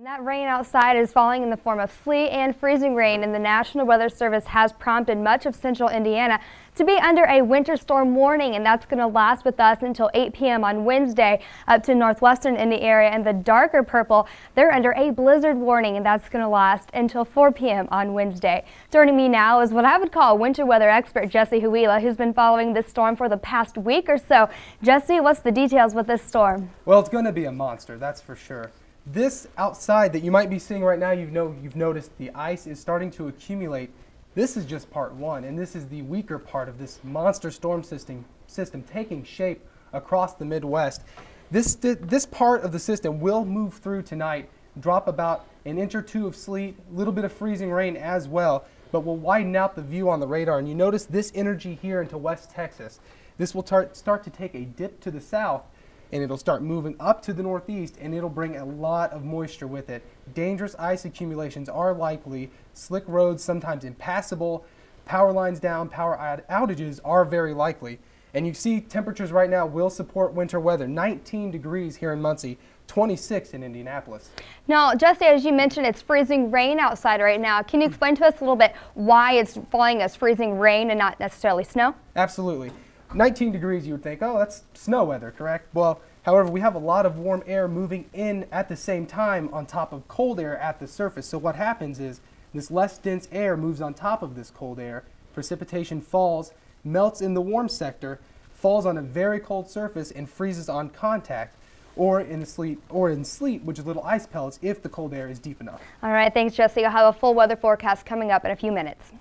That rain outside is falling in the form of sleet and freezing rain, and the National Weather Service has prompted much of central Indiana to be under a winter storm warning, and that's going to last with us until 8 p.m. on Wednesday. Up to northwestern Indy area and the darker purple, they're under a blizzard warning, and that's going to last until 4 p.m. on Wednesday. Joining me now is what I would call winter weather expert Jesse Huila, who's been following this storm for the past week or so. Jesse, what's the details with this storm? Well, it's going to be a monster, that's for sure. This outside that you might be seeing right now, you've noticed the ice is starting to accumulate. This is just part one, and this is the weaker part of this monster storm system taking shape across the Midwest. This part of the system will move through tonight, drop about an inch or two of sleet, a little bit of freezing rain as well, but will widen out the view on the radar. And you notice this energy here into West Texas. This will start to take a dip to the south, and it'll start moving up to the northeast, and it'll bring a lot of moisture with it. Dangerous ice accumulations are likely, slick roads sometimes impassable, power lines down, power outages are very likely. And you see temperatures right now will support winter weather. 19 degrees here in Muncie, 26 in Indianapolis. Now, Jesse, as you mentioned, it's freezing rain outside right now. Can you explain to us a little bit why it's falling as freezing rain and not necessarily snow? Absolutely. 19 degrees, you would think, oh, that's snow weather, correct? Well, however, we have a lot of warm air moving in at the same time on top of cold air at the surface. So what happens is this less dense air moves on top of this cold air. Precipitation falls, melts in the warm sector, falls on a very cold surface, and freezes on contact, or in sleet, which is little ice pellets if the cold air is deep enough. All right, thanks, Jesse. You'll have a full weather forecast coming up in a few minutes.